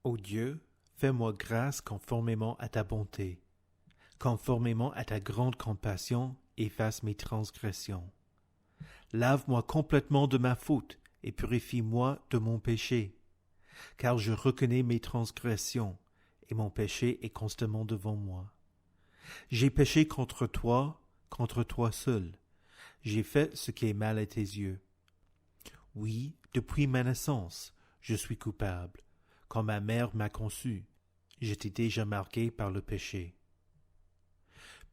Ô Dieu, fais-moi grâce conformément à ta bonté. Conformément à ta grande compassion, efface mes transgressions. Lave-moi complètement de ma faute et purifie-moi de mon péché. Car je reconnais mes transgressions, et mon péché est constamment devant moi. J'ai péché contre toi seul. J'ai fait ce qui est mal à tes yeux. Oui, depuis ma naissance, je suis coupable. Quand ma mère m'a conçu, j'étais déjà marqué par le péché.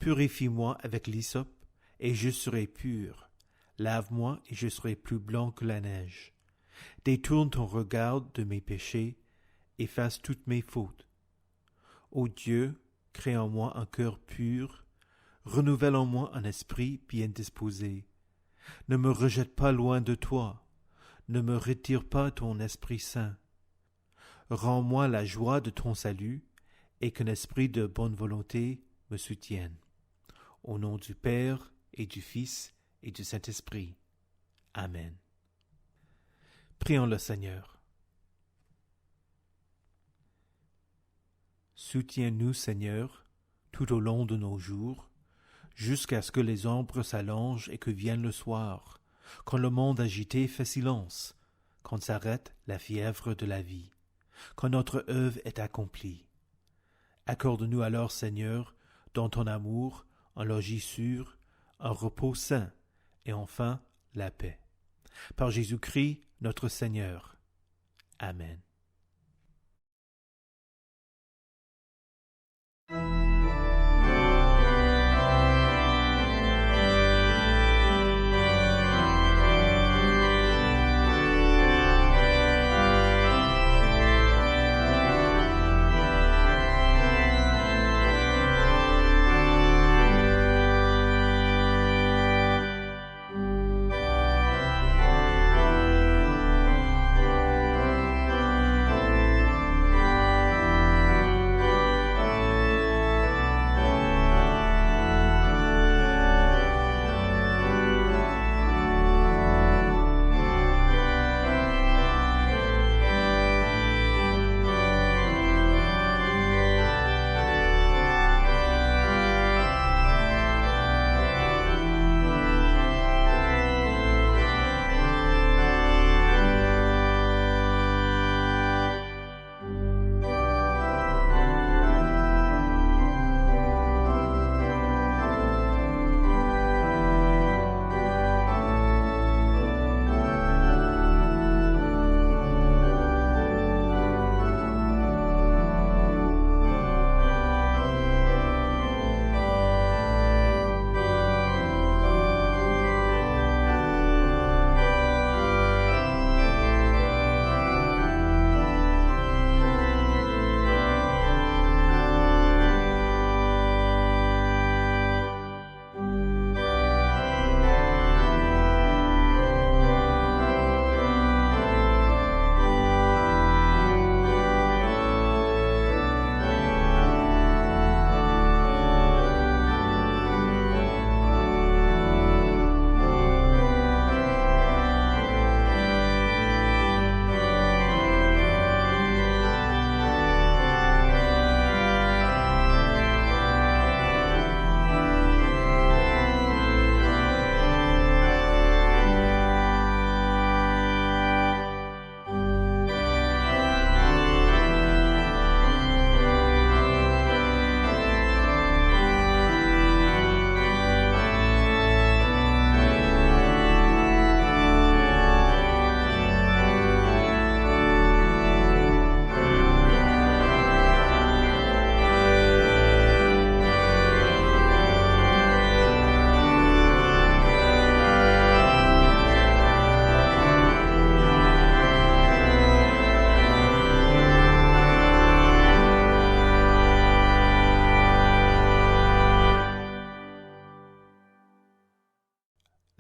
Purifie-moi avec l'hysope, et je serai pur. Lave-moi, et je serai plus blanc que la neige. Détourne ton regard de mes péchés, efface toutes mes fautes. Ô Dieu, crée en moi un cœur pur, renouvelle en moi un esprit bien disposé. Ne me rejette pas loin de toi, ne me retire pas ton Esprit Saint. Rends-moi la joie de ton salut, et qu'un esprit de bonne volonté me soutienne. Au nom du Père, et du Fils, et du Saint-Esprit. Amen. Prions le Seigneur. Soutiens-nous, Seigneur, tout au long de nos jours, jusqu'à ce que les ombres s'allongent et que vienne le soir, quand le monde agité fait silence, quand s'arrête la fièvre de la vie, quand notre œuvre est accomplie. Accorde-nous alors, Seigneur, dans ton amour, un logis sûr, un repos sain, et enfin la paix. Par Jésus-Christ, notre Seigneur. Amen.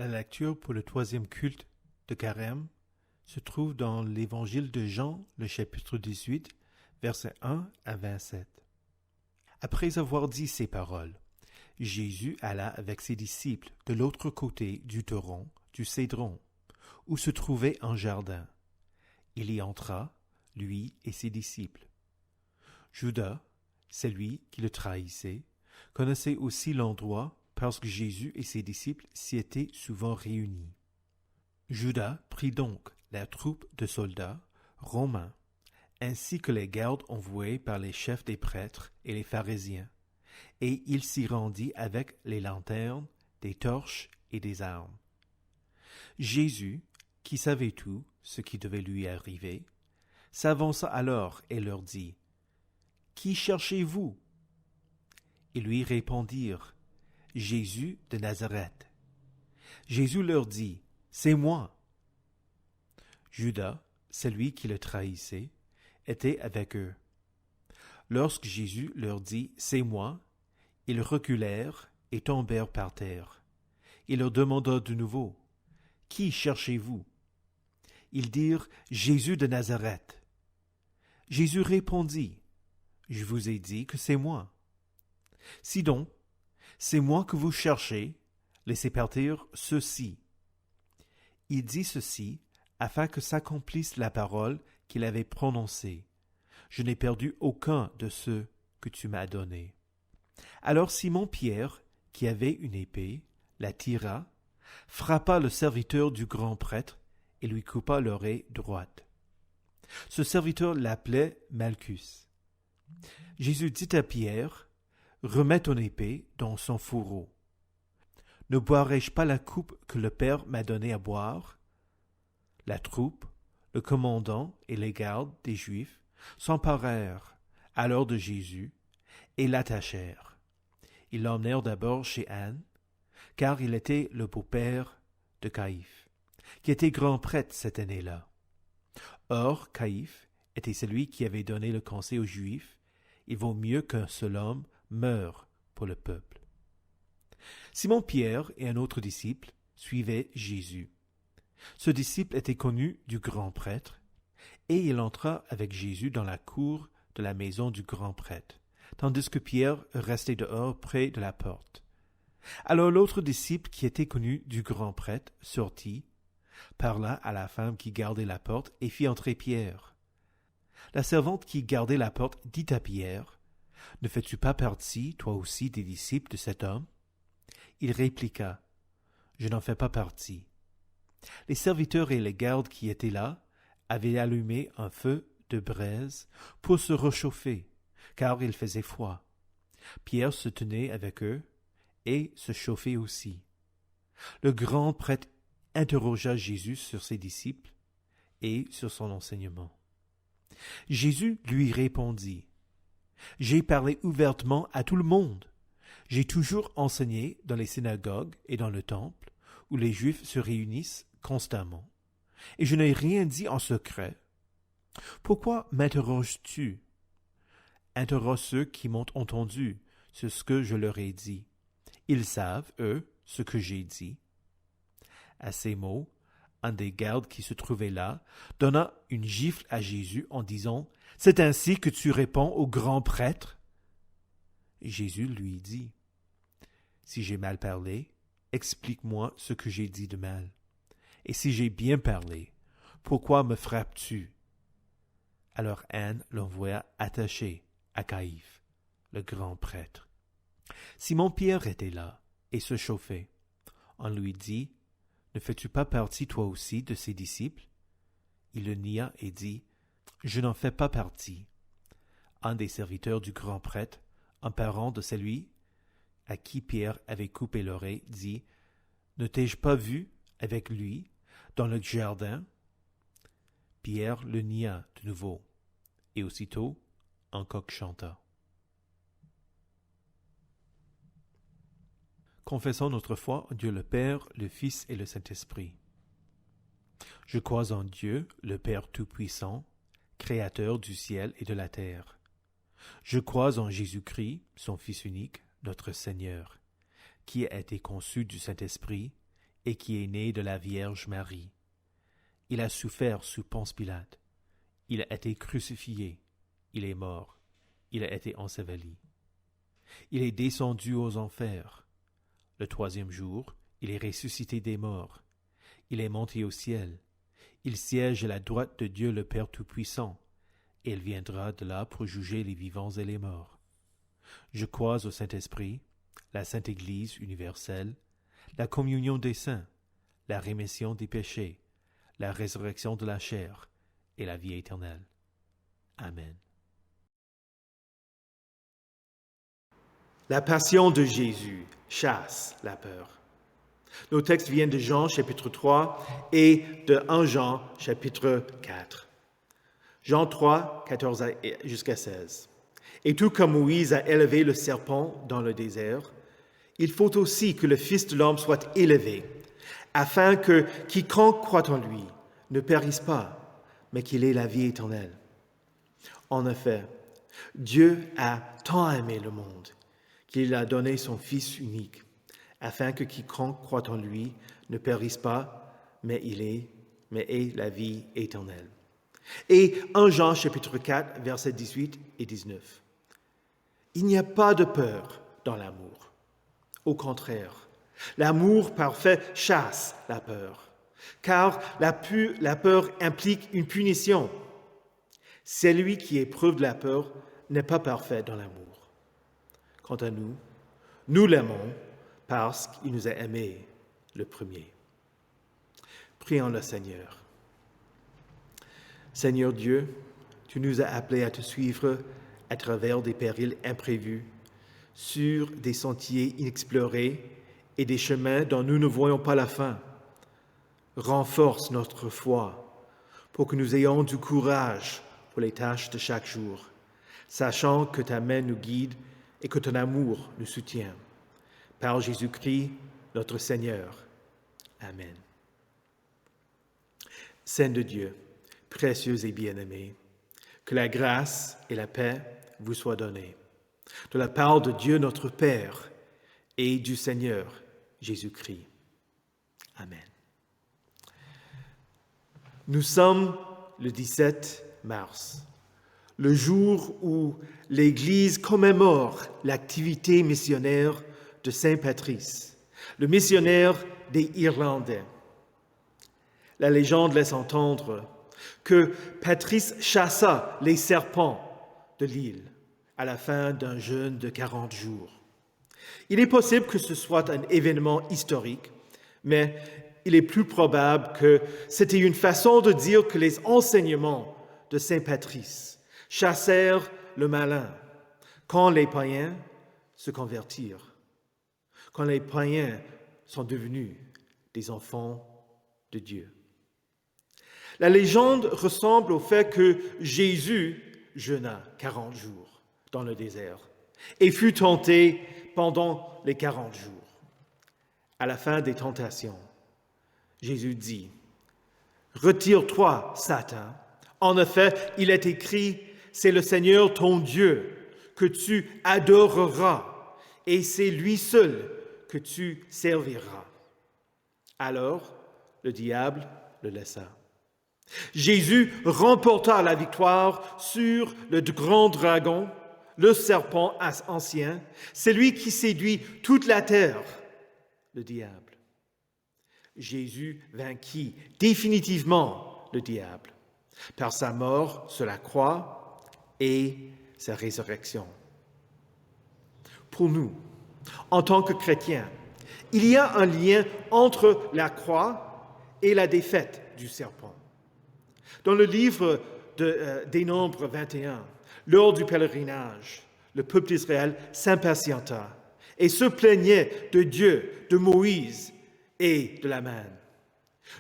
La lecture pour le troisième culte de Carême se trouve dans l'Évangile de Jean, le chapitre 18, versets 1 à 27. Après avoir dit ces paroles, Jésus alla avec ses disciples de l'autre côté du torrent du Cédron, où se trouvait un jardin. Il y entra, lui et ses disciples. Judas, celui qui le trahissait, connaissait aussi l'endroit parce que Jésus et ses disciples s'y étaient souvent réunis. Judas prit donc la troupe de soldats romains, ainsi que les gardes envoyés par les chefs des prêtres et les pharisiens, et il s'y rendit avec les lanternes, des torches et des armes. Jésus, qui savait tout ce qui devait lui arriver, s'avança alors et leur dit, « Qui cherchez-vous » Ils lui répondirent, « Jésus de Nazareth. » Jésus leur dit, « C'est moi. » Judas, celui qui le trahissait, était avec eux. Lorsque Jésus leur dit, « C'est moi », ils reculèrent et tombèrent par terre. Il leur demanda de nouveau, « Qui cherchez-vous » Ils dirent, « Jésus de Nazareth. » Jésus répondit, « Je vous ai dit que c'est moi. Si donc, c'est moi que vous cherchez, laissez partir ceux-ci. » Il dit ceci afin que s'accomplisse la parole qu'il avait prononcée. « Je n'ai perdu aucun de ceux que tu m'as donnés. » Alors Simon-Pierre, qui avait une épée, la tira, frappa le serviteur du grand prêtre et lui coupa l'oreille droite. Ce serviteur l'appelait Malchus. Jésus dit à Pierre, « Remets ton épée dans son fourreau. Ne boirai-je pas la coupe que le Père m'a donnée à boire ?» La troupe, le commandant et les gardes des Juifs s'emparèrent alors de Jésus et l'attachèrent. Ils l'emmenèrent d'abord chez Anne, car il était le beau-père de Caïphe, qui était grand prêtre cette année-là. Or, Caïphe était celui qui avait donné le conseil aux Juifs, il vaut mieux qu'un seul homme meure pour le peuple. Simon-Pierre et un autre disciple suivaient Jésus. Ce disciple était connu du grand prêtre, et il entra avec Jésus dans la cour de la maison du grand prêtre, tandis que Pierre restait dehors près de la porte. Alors l'autre disciple qui était connu du grand prêtre sortit, parla à la femme qui gardait la porte et fit entrer Pierre. La servante qui gardait la porte dit à Pierre, « Ne fais-tu pas partie, toi aussi, des disciples de cet homme ?» Il répliqua, « Je n'en fais pas partie. » Les serviteurs et les gardes qui étaient là avaient allumé un feu de braise pour se réchauffer, car il faisait froid. Pierre se tenait avec eux et se chauffait aussi. Le grand prêtre interrogea Jésus sur ses disciples et sur son enseignement. Jésus lui répondit, « J'ai parlé ouvertement à tout le monde. J'ai toujours enseigné dans les synagogues et dans le temple, où les Juifs se réunissent constamment, et je n'ai rien dit en secret. Pourquoi m'interroges-tu? Interroge ceux qui m'ont entendu sur ce que je leur ai dit. Ils savent, eux, ce que j'ai dit. » À ces mots, un des gardes qui se trouvait là donna une gifle à Jésus en disant, « C'est ainsi que tu réponds au grand prêtre ?» Jésus lui dit, « Si j'ai mal parlé, explique-moi ce que j'ai dit de mal. Et si j'ai bien parlé, pourquoi me frappes-tu » Alors Anne l'envoya attaché à Caïphe, le grand prêtre. Simon-Pierre était là et se chauffait. On lui dit, « Ne fais-tu pas partie toi aussi de ses disciples ?» Il le nia et dit, « Je n'en fais pas partie. » Un des serviteurs du grand prêtre, un parent de celui à qui Pierre avait coupé l'oreille, dit, « Ne t'ai-je pas vu avec lui dans le jardin ?» Pierre le nia de nouveau, et aussitôt un coq chanta. Confessons notre foi en Dieu le Père, le Fils et le Saint-Esprit. Je crois en Dieu, le Père Tout-Puissant, Créateur du ciel et de la terre. Je crois en Jésus-Christ, son Fils unique, notre Seigneur, qui a été conçu du Saint-Esprit et qui est né de la Vierge Marie. Il a souffert sous Ponce Pilate. Il a été crucifié. Il est mort. Il a été enseveli. Il est descendu aux enfers. Le troisième jour, il est ressuscité des morts. Il est monté au ciel. Il siège à la droite de Dieu le Père Tout-Puissant, et il viendra de là pour juger les vivants et les morts. Je crois au Saint-Esprit, la Sainte Église universelle, la communion des saints, la rémission des péchés, la résurrection de la chair et la vie éternelle. Amen. La passion de Jésus chasse la peur. Nos textes viennent de Jean chapitre 3 et de 1 Jean chapitre 4. Jean 3, 14 jusqu'à 16. Et tout comme Moïse a élevé le serpent dans le désert, il faut aussi que le Fils de l'homme soit élevé, afin que quiconque croit en lui ne périsse pas, mais qu'il ait la vie éternelle. En effet, Dieu a tant aimé le monde qu'il a donné son Fils unique, afin que quiconque croit en lui ne périsse pas, mais ait la vie éternelle. Et 1 Jean chapitre 4, versets 18 et 19. Il n'y a pas de peur dans l'amour. Au contraire, l'amour parfait chasse la peur, car la peur implique une punition. Celui qui éprouve de la peur n'est pas parfait dans l'amour. Quant à nous, nous l'aimons parce qu'il nous a aimés le premier. Prions le Seigneur. Seigneur Dieu, tu nous as appelés à te suivre à travers des périls imprévus, sur des sentiers inexplorés et des chemins dont nous ne voyons pas la fin. Renforce notre foi pour que nous ayons du courage pour les tâches de chaque jour, sachant que ta main nous guide et que ton amour nous soutient. Par Jésus-Christ, notre Seigneur. Amen. Saint de Dieu, précieux et bien-aimé, que la grâce et la paix vous soient données, de la part de Dieu notre Père et du Seigneur Jésus-Christ. Amen. Nous sommes le 17 mars, le jour où l'Église commémore l'activité missionnaire de Saint Patrice, le missionnaire des Irlandais. La légende laisse entendre que Patrice chassa les serpents de l'île à la fin d'un jeûne de 40 jours. Il est possible que ce soit un événement historique, mais il est plus probable que c'était une façon de dire que les enseignements de Saint Patrice chassèrent le malin quand les païens se convertirent, quand les païens sont devenus des enfants de Dieu. La légende ressemble au fait que Jésus jeûna 40 jours dans le désert et fut tenté pendant les 40 jours. À la fin des tentations, Jésus dit, « Retire-toi, Satan. En effet, il est écrit, c'est le Seigneur ton Dieu que tu adoreras et c'est lui seul que tu serviras. » Alors, le diable le laissa. Jésus remporta la victoire sur le grand dragon, le serpent ancien, celui qui séduit toute la terre, le diable. Jésus vainquit définitivement le diable par sa mort sur la croix et sa résurrection. Pour nous, en tant que chrétiens, il y a un lien entre la croix et la défaite du serpent. Dans le livre des Nombres 21, lors du pèlerinage, le peuple d'Israël s'impatienta et se plaignait de Dieu, de Moïse et de la manne.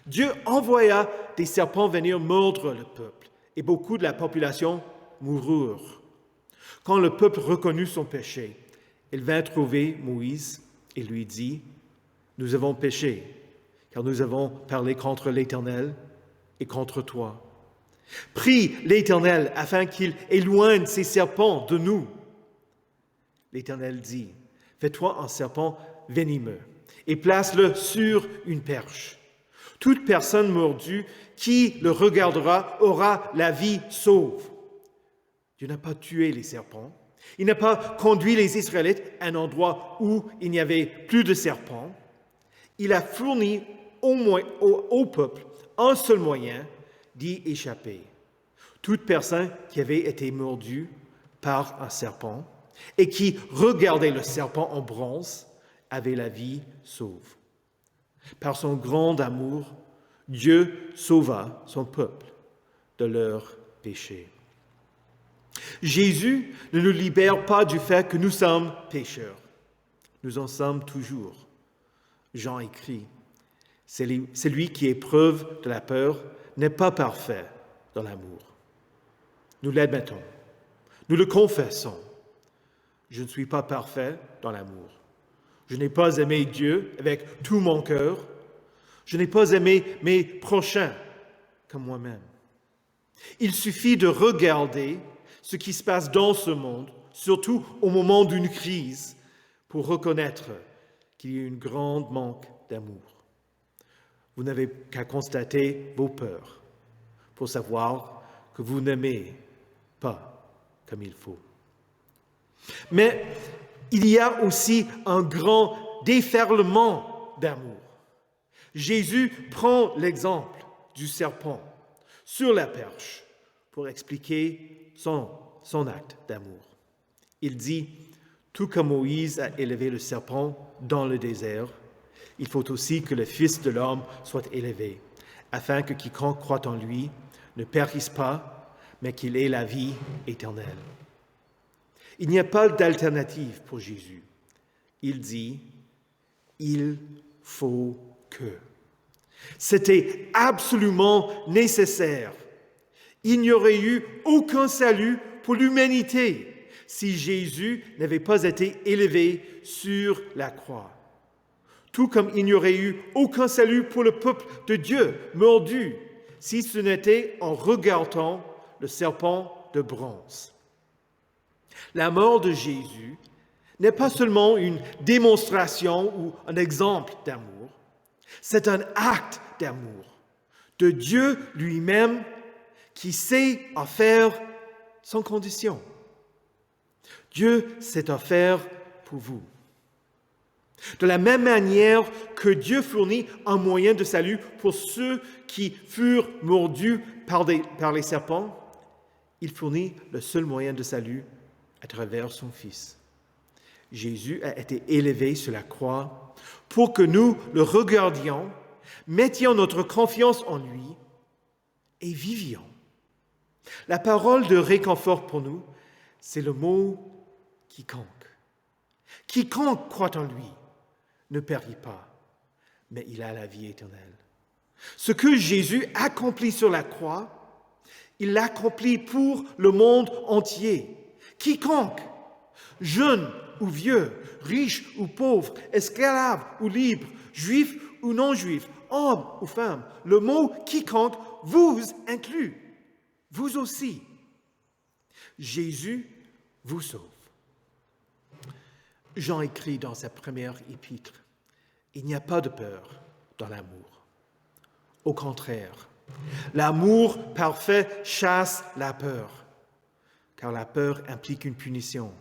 Dieu envoya des serpents venir mordre le peuple et beaucoup de la population moururent. Quand le peuple reconnut son péché, il vint trouver Moïse et lui dit, « Nous avons péché, car nous avons parlé contre l'Éternel et contre toi. Prie l'Éternel afin qu'il éloigne ces serpents de nous. » L'Éternel dit, « Fais-toi un serpent venimeux et place-le sur une perche. Toute personne mordue qui le regardera aura la vie sauve. » Dieu n'a pas tué les serpents. Il n'a pas conduit les Israélites à un endroit où il n'y avait plus de serpents. Il a fourni au peuple un seul moyen d'y échapper. Toute personne qui avait été mordue par un serpent et qui regardait le serpent en bronze avait la vie sauve. Par son grand amour, Dieu sauva son peuple de leurs péchés. Jésus ne nous libère pas du fait que nous sommes pécheurs. Nous en sommes toujours. Jean écrit, celui qui éprouve de la peur n'est pas parfait dans l'amour. Nous l'admettons, nous le confessons. Je ne suis pas parfait dans l'amour. Je n'ai pas aimé Dieu avec tout mon cœur. Je n'ai pas aimé mes prochains comme moi-même. Il suffit de regarder ce qui se passe dans ce monde, surtout au moment d'une crise, pour reconnaître qu'il y a un grand manque d'amour. Vous n'avez qu'à constater vos peurs pour savoir que vous n'aimez pas comme il faut. Mais il y a aussi un grand déferlement d'amour. Jésus prend l'exemple du serpent sur la perche pour expliquer son acte d'amour. Il dit, tout comme Moïse a élevé le serpent dans le désert, il faut aussi que le Fils de l'homme soit élevé, afin que quiconque croit en lui ne périsse pas, mais qu'il ait la vie éternelle. Il n'y a pas d'alternative pour Jésus. Il dit, il faut que. C'était absolument nécessaire. Il n'y aurait eu aucun salut pour l'humanité si Jésus n'avait pas été élevé sur la croix. Tout comme il n'y aurait eu aucun salut pour le peuple de Dieu mordu si ce n'était en regardant le serpent de bronze. La mort de Jésus n'est pas seulement une démonstration ou un exemple d'amour, c'est un acte d'amour de Dieu lui-même qui sait en faire sans condition. Dieu s'est offert pour vous. De la même manière que Dieu fournit un moyen de salut pour ceux qui furent mordus par les serpents, il fournit le seul moyen de salut à travers son Fils. Jésus a été élevé sur la croix pour que nous le regardions, mettions notre confiance en lui et vivions. La parole de réconfort pour nous, c'est le mot « quiconque ». Quiconque croit en lui ne périt pas, mais il a la vie éternelle. Ce que Jésus accomplit sur la croix, il l'accomplit pour le monde entier. Quiconque, jeune ou vieux, riche ou pauvre, esclave ou libre, juif ou non-juif, homme ou femme, le mot « quiconque » vous inclut, vous aussi. Jésus vous sauve. Jean écrit dans sa première épître, « Il n'y a pas de peur dans l'amour. Au contraire, l'amour parfait chasse la peur, car la peur implique une punition.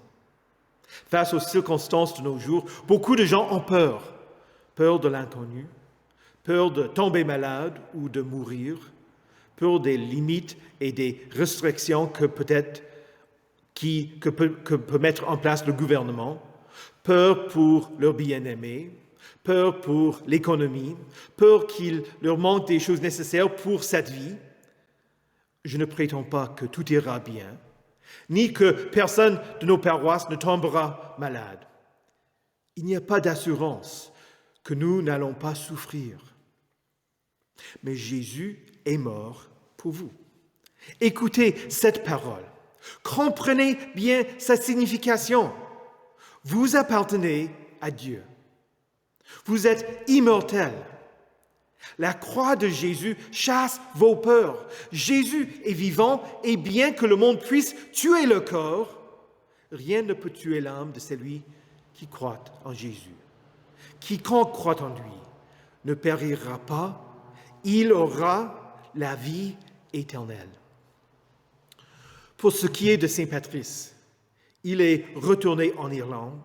Face aux circonstances de nos jours, beaucoup de gens ont peur. Peur de l'inconnu, peur de tomber malade ou de mourir, peur des limites et des restrictions que peut mettre en place le gouvernement, peur pour leur bien-aimé, peur pour l'économie, peur qu'il leur manque des choses nécessaires pour cette vie. Je ne prétends pas que tout ira bien, ni que personne de nos paroisses ne tombera malade. Il n'y a pas d'assurance que nous n'allons pas souffrir. Mais Jésus est mort pour vous. Écoutez cette parole. Comprenez bien sa signification. Vous appartenez à Dieu. Vous êtes immortels. La croix de Jésus chasse vos peurs. Jésus est vivant et bien que le monde puisse tuer le corps, rien ne peut tuer l'âme de celui qui croit en Jésus. Quiconque croit en lui ne périra pas, il aura la vie éternelle. Pour ce qui est de Saint Patrice, il est retourné en Irlande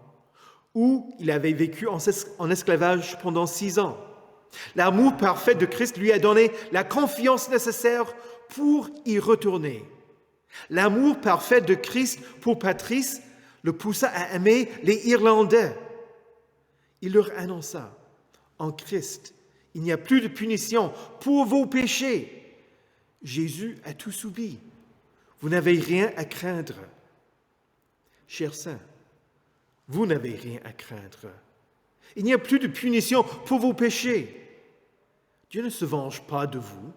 où il avait vécu en esclavage pendant 6 ans. L'amour parfait de Christ lui a donné la confiance nécessaire pour y retourner L'amour parfait de Christ pour Patrice le poussa à aimer les Irlandais. Il leur annonça, en Christ, il n'y a plus de punition pour vos péchés. Jésus a tout subi. Vous n'avez rien à craindre. Chers saints, vous n'avez rien à craindre. Il n'y a plus de punition pour vos péchés. Dieu ne se venge pas de vous,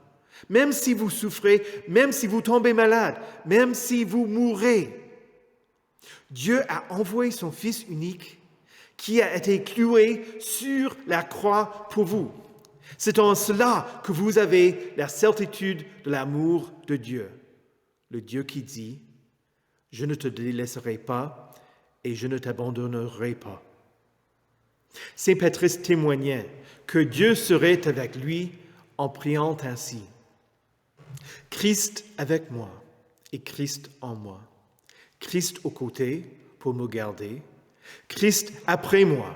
même si vous souffrez, même si vous tombez malade, même si vous mourrez. Dieu a envoyé son Fils unique qui a été cloué sur la croix pour vous. C'est en cela que vous avez la certitude de l'amour de Dieu. Le Dieu qui dit « Je ne te délaisserai pas et je ne t'abandonnerai pas ». Saint Patrice témoignait que Dieu serait avec lui en priant ainsi. Christ avec moi et Christ en moi. Christ aux côtés pour me garder. Christ après moi.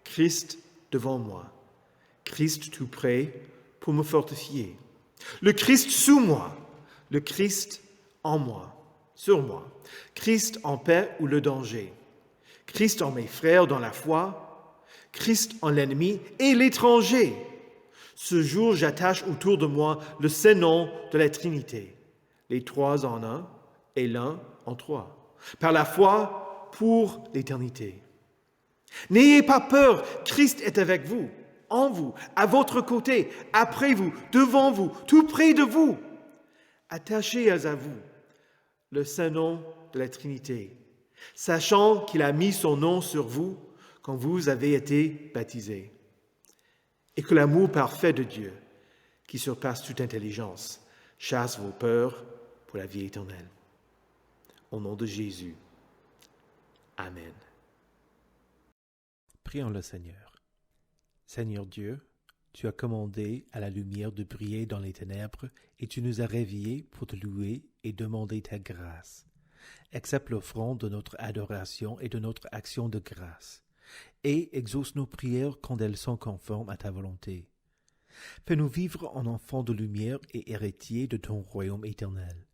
Christ devant moi. Christ tout près pour me fortifier. Le Christ sous moi. Le Christ en moi, sur moi. Christ en paix ou le danger. Christ en mes frères dans la foi. Christ en l'ennemi et l'étranger. Ce jour, j'attache autour de moi le saint nom de la Trinité, les trois en un et l'un en trois, par la foi pour l'éternité. N'ayez pas peur, Christ est avec vous, en vous, à votre côté, après vous, devant vous, tout près de vous. Attachez à vous le saint nom de la Trinité, sachant qu'il a mis son nom sur vous quand vous avez été baptisés, et que l'amour parfait de Dieu, qui surpasse toute intelligence, chasse vos peurs pour la vie éternelle. Au nom de Jésus. Amen. Prions le Seigneur. Seigneur Dieu, tu as commandé à la lumière de briller dans les ténèbres et tu nous as réveillés pour te louer et demander ta grâce. Accepte l'offrande de notre adoration et de notre action de grâce. Et exauce nos prières quand elles sont conformes à ta volonté. Fais-nous vivre en enfants de lumière et héritiers de ton royaume éternel.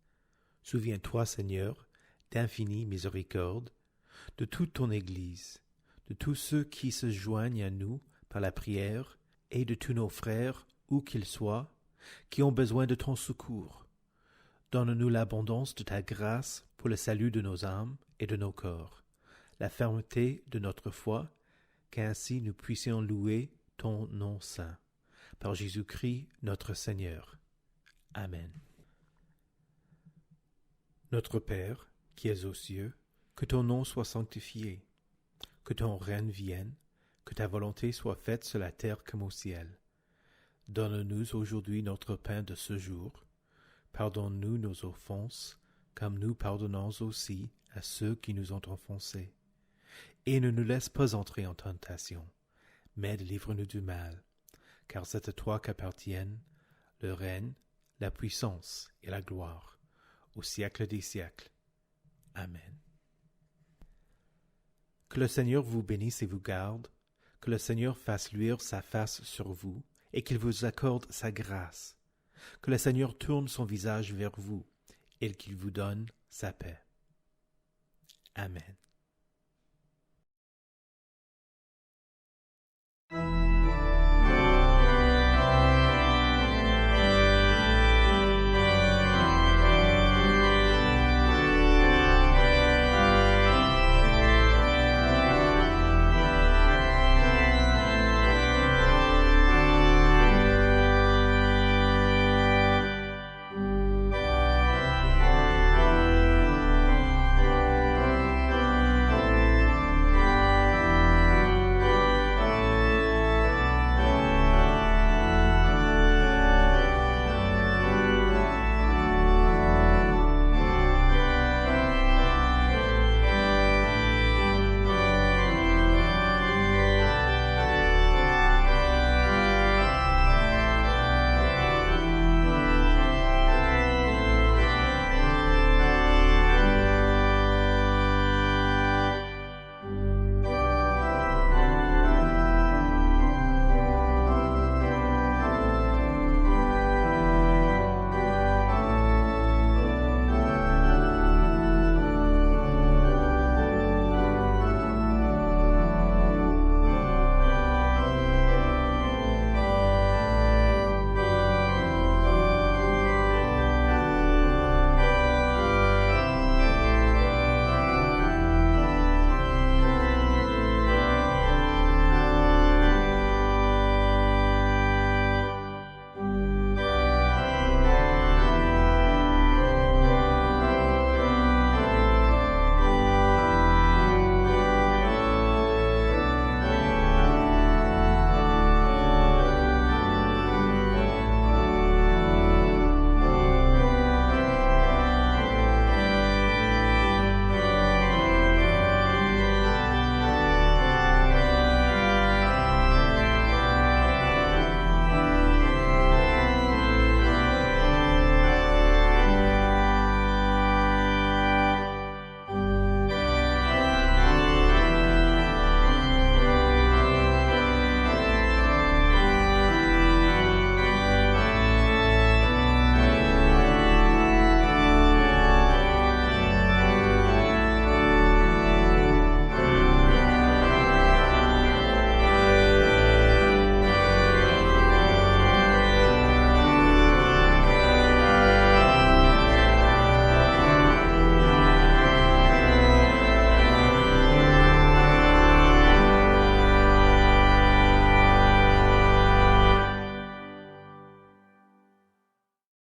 Souviens-toi, Seigneur, d'infinie miséricorde, de toute ton Église, de tous ceux qui se joignent à nous par la prière, et de tous nos frères, où qu'ils soient, qui ont besoin de ton secours. Donne-nous l'abondance de ta grâce pour le salut de nos âmes et de nos corps, la fermeté de notre foi, qu'ainsi nous puissions louer ton nom saint. Par Jésus-Christ notre Seigneur. Amen. Notre Père, qui es aux cieux, que ton nom soit sanctifié, que ton règne vienne, que ta volonté soit faite sur la terre comme au ciel. Donne-nous aujourd'hui notre pain de ce jour. Pardonne-nous nos offenses, comme nous pardonnons aussi à ceux qui nous ont offensés. Et ne nous laisse pas entrer en tentation, mais délivre-nous du mal, car c'est à toi qu'appartiennent le règne, la puissance et la gloire, au siècle des siècles. Amen. Que le Seigneur vous bénisse et vous garde, que le Seigneur fasse luire sa face sur vous, et qu'il vous accorde sa grâce. Que le Seigneur tourne son visage vers vous, et qu'il vous donne sa paix. Amen.